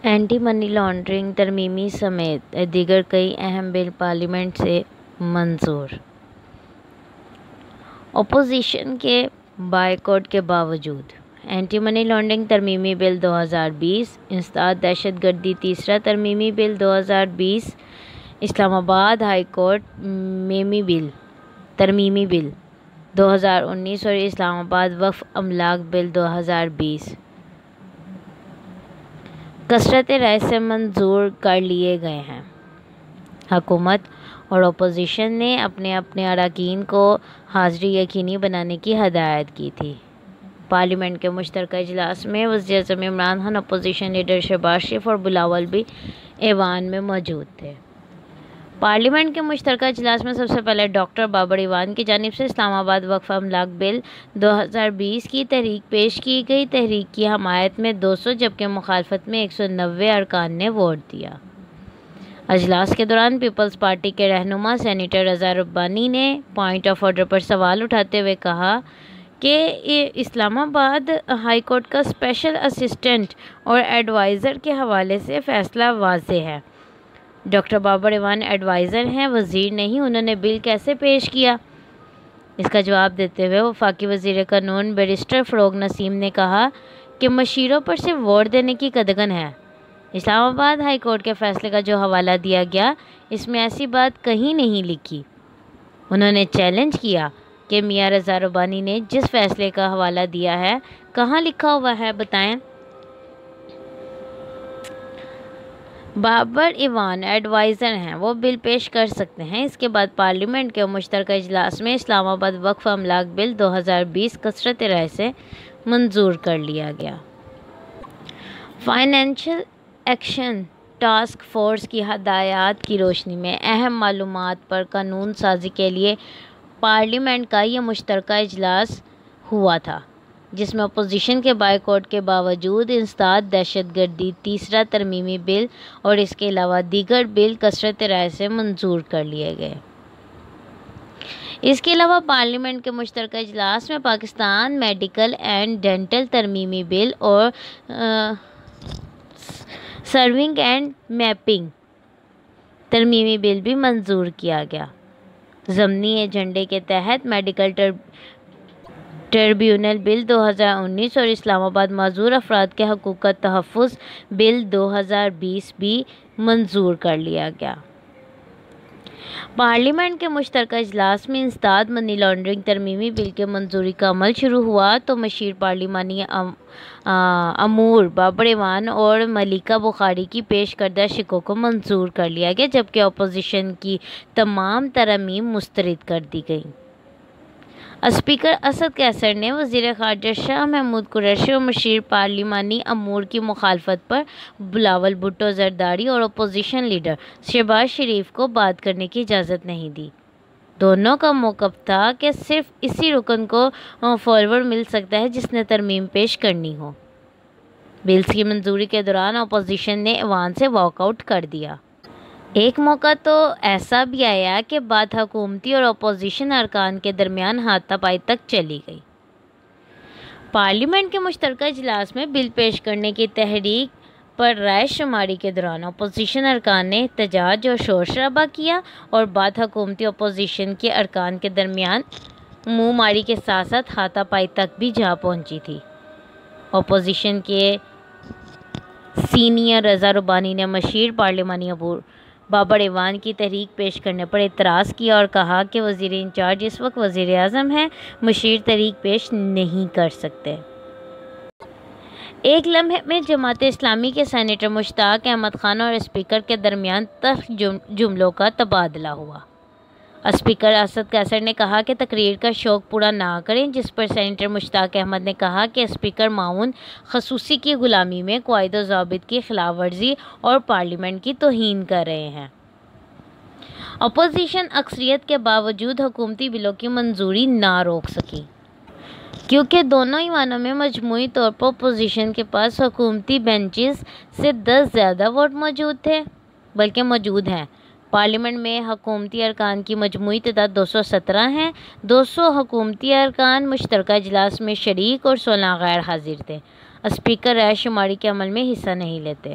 Anti money laundering ترمیمی سمیت دیگر کئی اہم بل پارلیمنٹ سے منظور۔ اپوزیشن کے بائیکاٹ کے باوجود اینٹی منی لانڈرنگ ترمیمی بل 2020، انسداد دہشت گردی تیسرا ترمیمی بل 2020، اسلام آباد ہائی کورٹ ترمیمی بل 2019 اور اسلام آباد وقف املاک بل 2020 کثرت رائے سے منظور کر لیے گئے ہیں۔ حکومت اور اپوزیشن نے اپنے اراکین کو حاضری یقینی بنانے کی ہدایت کی تھی۔ پارلیمنٹ کے مشترکہ اجلاس میں وزیر اعظم عمران خان، اپوزیشن لیڈر شہباز شریف اور بلاول بھی ایوان میں موجود تھے۔ پارلیمنٹ کے مشترکہ اجلاس میں سب سے پہلے ڈاکٹر بابر ایوان کی جانب سے اسلام آباد وقف املاک بل 2020 کی تحریک پیش کی گئی۔ تحریک کی حمایت میں 200 جبکہ مخالفت میں 190 ارکان نے ووٹ دیا۔ اجلاس کے دوران پیپلز پارٹی کے رہنما سینیٹر رضا ربانی نے پوائنٹ آف آرڈر پر سوال اٹھاتے ہوئے کہا کہ اسلام آباد ہائی کورٹ کا اسپیشل اسسٹنٹ اور ایڈوائزر کے حوالے سے فیصلہ واضح ہے۔ ڈاکٹر بابر ایوان ایڈوائزر ہیں، وزیر نہیں، انہوں نے بل کیسے پیش کیا؟ اس کا جواب دیتے ہوئے وفاقی وزیر قانون بیرسٹر فروغ نسیم نے کہا کہ مشیروں پر صرف ووٹ دینے کی قدغن ہے۔ اسلام آباد ہائی کورٹ کے فیصلے کا جو حوالہ دیا گیا، اس میں ایسی بات کہیں نہیں لکھی۔ انہوں نے چیلنج کیا کہ میاں رضا ربانی نے جس فیصلے کا حوالہ دیا ہے، کہاں لکھا ہوا ہے، بتائیں۔ بابر ایوان ایڈوائزر ہیں، وہ بل پیش کر سکتے ہیں۔ اس کے بعد پارلیمنٹ کے مشترکہ اجلاس میں اسلام آباد وقف املاک بل 2020 کثرت رائے سے منظور کر لیا گیا۔ فائنینشل ایکشن ٹاسک فورس کی ہدایات کی روشنی میں اہم معلومات پر قانون سازی کے لیے پارلیمنٹ کا یہ مشترکہ اجلاس ہوا تھا، جس میں اپوزیشن کے بائیکاٹ کے باوجود انسداد دہشت گردی تیسرا ترمیمی بل اور اس کے علاوہ دیگر بل کثرت رائے سے منظور کر لیے گئے۔ اس کے علاوہ پارلیمنٹ کے مشترکہ اجلاس میں پاکستان میڈیکل اینڈ ڈینٹل ترمیمی بل اور سرونگ اینڈ میپنگ ترمیمی بل بھی منظور کیا گیا۔ ضمنی ایجنڈے کے تحت میڈیکل ٹریبیونل بل 2019 اور اسلام آباد معذور افراد کے حقوق کا تحفظ بل 2020 بھی منظور کر لیا گیا۔ پارلیمنٹ کے مشترکہ اجلاس میں انسداد منی لانڈرنگ ترمیمی بل کے منظوری کا عمل شروع ہوا تو مشیر پارلیمانی امور بابر ایوان اور ملیکہ بخاری کی پیش کردہ شقوں کو منظور کر لیا گیا، جبکہ اپوزیشن کی تمام ترامیم مسترد کر دی گئیں۔ اسپیکر اسد قیصر نے وزیر خارجہ شاہ محمود قریشی اور مشیر پارلیمانی امور کی مخالفت پر بلاول بھٹو زرداری اور اپوزیشن لیڈر شہباز شریف کو بات کرنے کی اجازت نہیں دی۔ دونوں کا موقف تھا کہ صرف اسی رکن کو فارورڈ مل سکتا ہے جس نے ترمیم پیش کرنی ہو۔ بلز کی منظوری کے دوران اپوزیشن نے ایوان سے واک آؤٹ کر دیا۔ ایک موقع تو ایسا بھی آیا کہ بات حکومتی اور اپوزیشن ارکان کے درمیان ہاتھا پائی تک چلی گئی۔ پارلیمنٹ کے مشترکہ اجلاس میں بل پیش کرنے کی تحریک پر رائے شماری کے دوران اپوزیشن ارکان نے احتجاج اور شور شرابہ کیا اور بات حکومتی اپوزیشن کے ارکان کے درمیان منہ ماری کے ساتھ ساتھ ہاتھا پائی تک بھی جا پہنچی تھی۔ اپوزیشن کے سینئر رضا ربانی نے مشیر پارلیمانی بابر ایوان کی تحریک پیش کرنے پر اعتراض کیا اور کہا کہ وزیر انچارج اس وقت وزیر اعظم ہیں، مشیر تحریک پیش نہیں کر سکتے۔ ایک لمحے میں جماعت اسلامی کے سینیٹر مشتاق احمد خان اور اسپیکر کے درمیان تلخ جملوں کا تبادلہ ہوا۔ اسپیکر اسد قیصر نے کہا کہ تقریر کا شوق پورا نہ کریں، جس پر سینیٹر مشتاق احمد نے کہا کہ اسپیکر معاون خصوصی کی غلامی میں قواعد و ضوابط کی خلاف ورزی اور پارلیمنٹ کی توہین کر رہے ہیں۔ اپوزیشن اکثریت کے باوجود حکومتی بلوں کی منظوری نہ روک سکی، کیونکہ دونوں ایوانوں میں مجموعی طور پر اپوزیشن کے پاس حکومتی بینچز سے 10 زیادہ ووٹ موجود ہیں۔ پارلیمنٹ میں حکومتی ارکان کی مجموعی تعداد 217 ہے۔ 200 حکومتی ارکان مشترکہ اجلاس میں شریک اور 16 غیر حاضر تھے۔ اسپیکر رائے شماری کے عمل میں حصہ نہیں لیتے۔